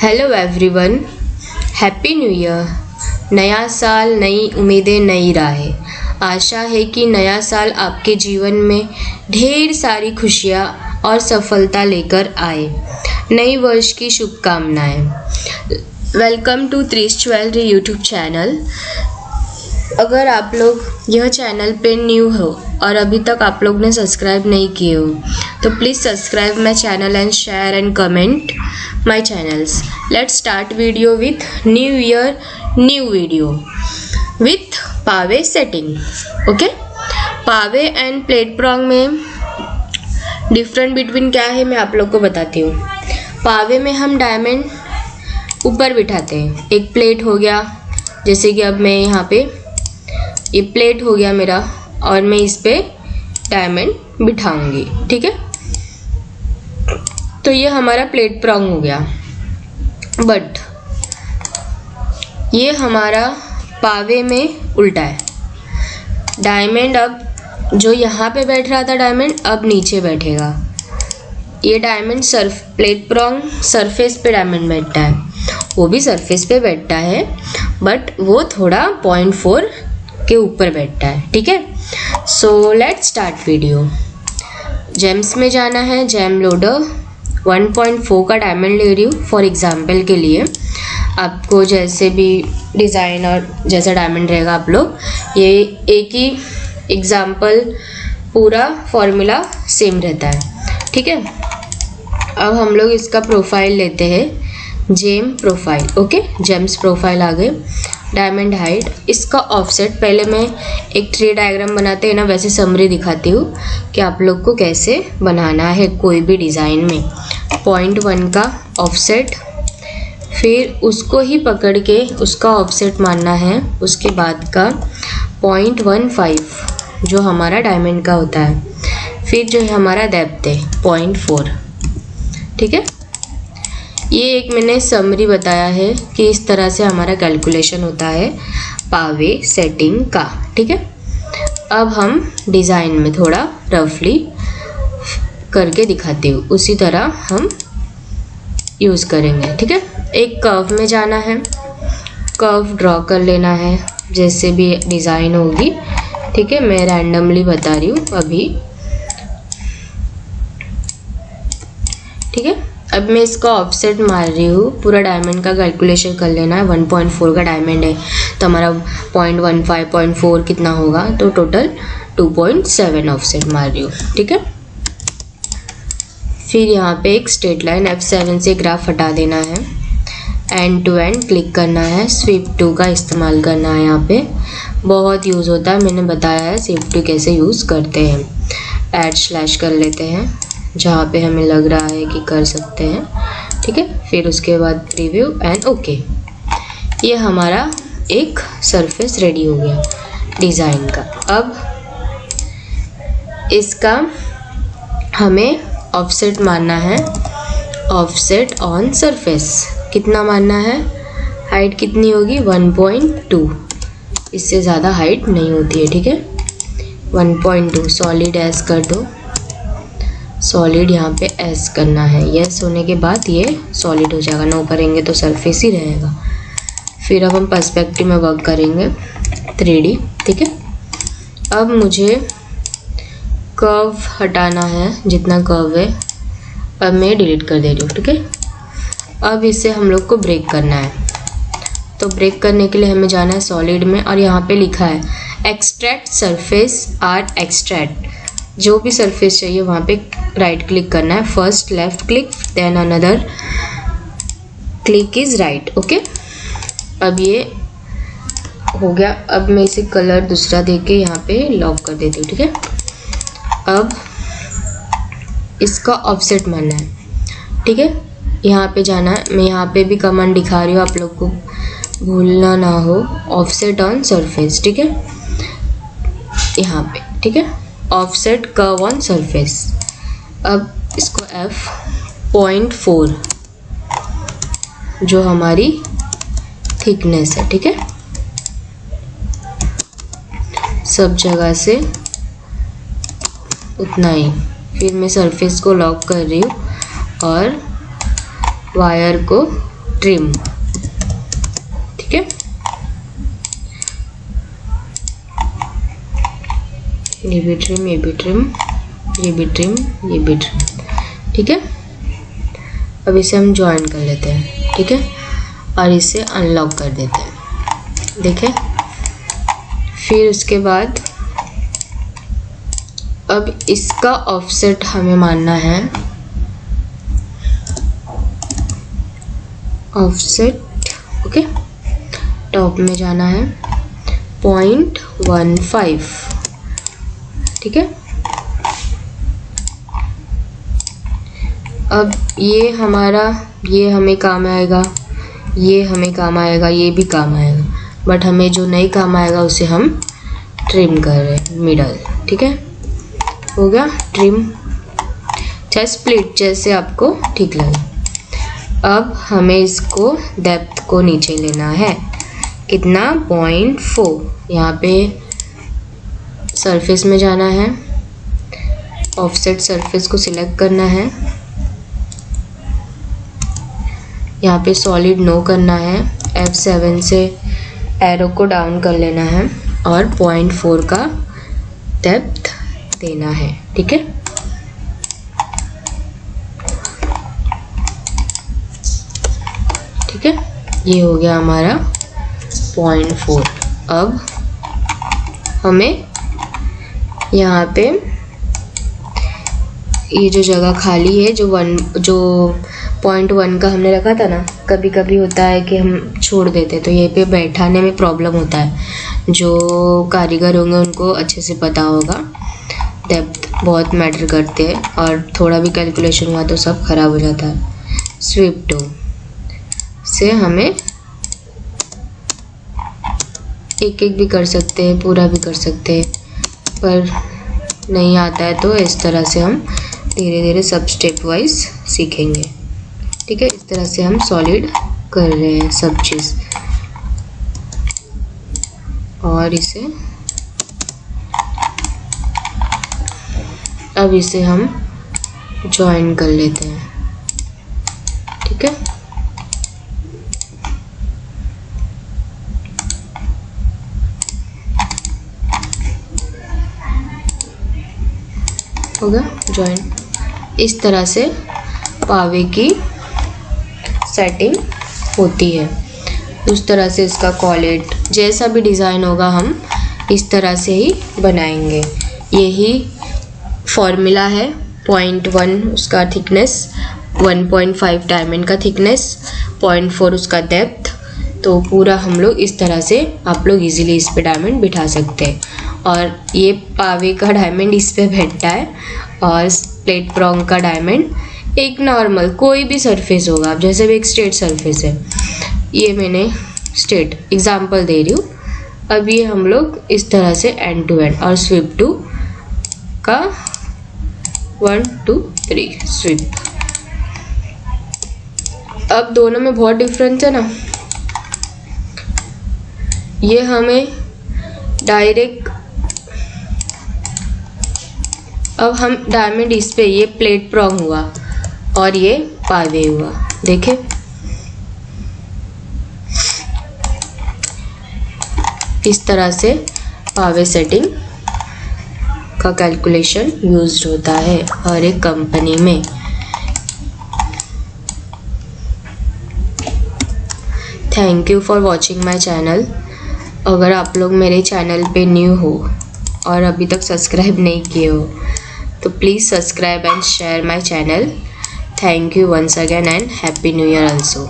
Hello everyone, happy new year. नया साल, नई उम्मीदें, नई राहें। आशा है कि नया साल आपके जीवन में ढेर सारी खुशियाँ और सफलता लेकर आए। नई वर्ष की शुभकामनाएं। Welcome to Trish jewellery YouTube channel. अगर आप लोग यह चैनल पे न्यू हो और अभी तक आप लोग ने सब्सक्राइब नहीं किए हो तो please subscribe my channel and share and comment my channels. Let's start video with new year new video with पावे सेटिंग। ओके, पावे एंड प्लेट प्रॉन्ग में डिफरेंट बिटवीन क्या है मैं आप लोग को बताती हूँ। पावे में हम डायमंड ऊपर बिठाते हैं। एक प्लेट हो गया, जैसे कि अब मैं यहाँ पे ये प्लेट हो गया मेरा और मैं इस पे डायमंड बिठाऊंगी। ठीक है, तो ये हमारा प्लेट प्रॉन्ग हो गया। बट ये हमारा पावे में उल्टा है। डायमंड अब जो यहाँ पे बैठ रहा था डायमंड अब नीचे बैठेगा। ये डायमंड प्लेट प्रॉन्ग सरफेस पे डायमंड बैठता है, वो भी सरफेस पे बैठता है बट वो थोड़ा 0.4 के ऊपर बैठता है। ठीक है, so let's start video. James में जाना है, जेम लोडर 1.4 का डायमंड ले रही हूँ फॉर एग्जांपल के लिए। आपको जैसे भी डिज़ाइन और जैसा डायमंड रहेगा आप लोग ये एक ही एग्जांपल, पूरा फॉर्मूला सेम रहता है। ठीक है, अब हम लोग इसका प्रोफाइल लेते हैं, gem profile. Okay, gems profile आ गए। डायमंड हाइट, इसका ऑफसेट, पहले मैं एक ट्री डायग्राम बनाते हैं ना वैसे समरी दिखाती हूँ कि आप लोग को कैसे बनाना है कोई भी डिज़ाइन में। 0.1 का ऑफसेट, फिर उसको ही पकड़ के उसका ऑफसेट मानना है। उसके बाद का 0.15 जो हमारा डायमंड का होता है, फिर जो है हमारा डेप्थ है 0.4। ठीक है, ये एक मैंने समरी बताया है कि इस तरह से हमारा कैलकुलेशन होता है पावे सेटिंग का। ठीक है, अब हम डिज़ाइन में थोड़ा रफली करके दिखाती हूँ, उसी तरह हम यूज़ करेंगे। ठीक है, एक कर्व में जाना है, कर्व ड्रॉ कर लेना है जैसे भी डिज़ाइन होगी। ठीक है, मैं रैंडमली बता रही हूँ अभी। ठीक है, अब मैं इसका ऑफसेट मार रही हूँ। पूरा डायमंड का कैलकुलेशन कर लेना है। 1.4 का डायमंड है तो हमारा 0.15 0.4 कितना होगा, तो टोटल 2.7 ऑफसेट मार रही हूँ। ठीक है, फिर यहाँ पे एक स्ट्रेट लाइन F7 से ग्राफ हटा देना है। एंड टू एंड क्लिक करना है, स्वीप टू का इस्तेमाल करना है। यहाँ पे बहुत यूज़ होता है, मैंने बताया है स्वीप टू कैसे यूज़ करते हैं। ऐड स्लैश कर लेते हैं जहाँ पे हमें लग रहा है कि कर सकते हैं। ठीक है, फिर उसके बाद रिव्यू एंड ओके। ये हमारा एक सरफेस रेडी हो गया डिज़ाइन का। अब इसका हमें ऑफसेट मानना है, ऑफसेट ऑन सरफेस कितना मानना है, हाइट कितनी होगी 1.2, इससे ज़्यादा हाइट नहीं होती है। ठीक है, 1.2 सॉलिड एस कर दो। सॉलिड यहाँ पे एस करना है, यस होने के बाद ये सॉलिड हो जाएगा, नो करेंगे तो सरफेस ही रहेगा। फिर अब हम पर्सपेक्टिव में वर्क करेंगे 3D। ठीक है, अब मुझे कर्व हटाना है, जितना कर्व है अब मैं डिलीट कर दे रही हूँ। ठीक है, अब इसे हम लोग को ब्रेक करना है, तो ब्रेक करने के लिए हमें जाना है सॉलिड में और यहाँ पे लिखा है एक्सट्रैक्ट सरफेस आर्ट एक्सट्रैक्ट। जो भी सरफेस चाहिए वहाँ पे राइट क्लिक करना है, first left click then another click is right. Okay, अब ये हो गया। अब मैं इसे कलर दूसरा देके यहाँ पे लॉक कर देती हूँ। ठीक है, अब इसका ऑफसेट मानना है। ठीक है, यहाँ पे जाना है, मैं यहाँ पे भी कमांड दिखा रही हूँ, आप लोग को भूलना ना हो। ऑफसेट ऑन सरफेस, ठीक है, यहाँ पे। ठीक है, ऑफसेट कर्व ऑन सरफेस। अब इसको F 0.4 जो हमारी थिकनेस है। ठीक है, सब जगह से उतना ही। फिर मैं सरफेस को लॉक कर रही हूँ और वायर को ट्रिम, ठीक है। ये भी ट्रिम, ये भी ट्रिम, ये भी ट्रिम, ये भी ट्रिम, ठीक है। अब इसे हम ज्वाइन कर लेते हैं, ठीक है, और इसे अनलॉक कर देते हैं, देखें। फिर उसके बाद अब इसका ऑफसेट हमें मानना है, ऑफसेट, ओके, टॉप में जाना है 0.15, ठीक है। अब ये हमारा, ये हमें काम आएगा, ये हमें काम आएगा, ये भी काम आएगा, बट हमें जो नहीं काम आएगा उसे हम ट्रिम कर रहे हैं, मिडल, ठीक है। हो गया ट्रिम, चाहे स्प्लिट, जैसे आपको ठीक लगे। अब हमें इसको डेप्थ को नीचे लेना है, कितना, 0.4। यहाँ पे सरफेस में जाना है, ऑफसेट सरफेस को सिलेक्ट करना है, यहाँ पे सॉलिड नो करना है, F7 से एरो को डाउन कर लेना है और 0.4 का डेप्थ देना है, ठीक है। ठीक है, ये हो गया हमारा 0.4। अब हमें यहाँ पे ये जो जगह खाली है, जो 0.1 का हमने रखा था ना, कभी कभी होता है कि हम छोड़ देते, तो ये पे बैठाने में प्रॉब्लम होता है। जो कारीगर होंगे उनको अच्छे से पता होगा, डेप्थ बहुत मैटर करते हैं, और थोड़ा भी कैलकुलेशन हुआ तो सब खराब हो जाता है। स्वीप टू से हमें एक एक भी कर सकते हैं, पूरा भी कर सकते हैं, पर नहीं आता है तो इस तरह से हम धीरे धीरे सब स्टेप वाइज सीखेंगे, ठीक है। इस तरह से हम सॉलिड कर रहे हैं सब चीज़, और इसे अब इसे हम ज्वाइन कर लेते हैं, ठीक है। होगा ज्वाइन। इस तरह से पावे की सेटिंग होती है। उस तरह से इसका कॉलेट, जैसा भी डिज़ाइन होगा हम इस तरह से ही बनाएंगे। यही फॉर्मूला है। 0.1 उसका थिकनेस, 1.5 डायमंड का थिकनेस, 0.4 उसका डेप्थ। तो पूरा हम लोग इस तरह से, आप लोग इजीली इस पे डायमंड बिठा सकते हैं। और ये पावे का डायमंड इस पे बैठता है, और प्लेट प्रॉन्ग का डायमंड एक नॉर्मल कोई भी सरफेस होगा, अब जैसे भी एक स्ट्रेट सरफेस है, ये मैंने स्ट्रेट एग्जांपल दे रही हूँ। अब ये हम लोग इस तरह से एंड टू एंड, और स्वीप टू का 1 2 3 स्वीप। अब दोनों में बहुत डिफरेंस है ना, ये हमें डायरेक्ट, अब हम डायमंड इस पे, ये प्लेट प्रॉन्ग हुआ और ये पावे हुआ, देखें। इस तरह से पावे सेटिंग का कैलकुलेशन यूज्ड होता है हर एक कंपनी में। Thank you for watching my channel. अगर आप लोग मेरे चैनल पे न्यू हो और अभी तक सब्सक्राइब नहीं किए हो तो please subscribe and share my channel. Thank you once again and happy new year also.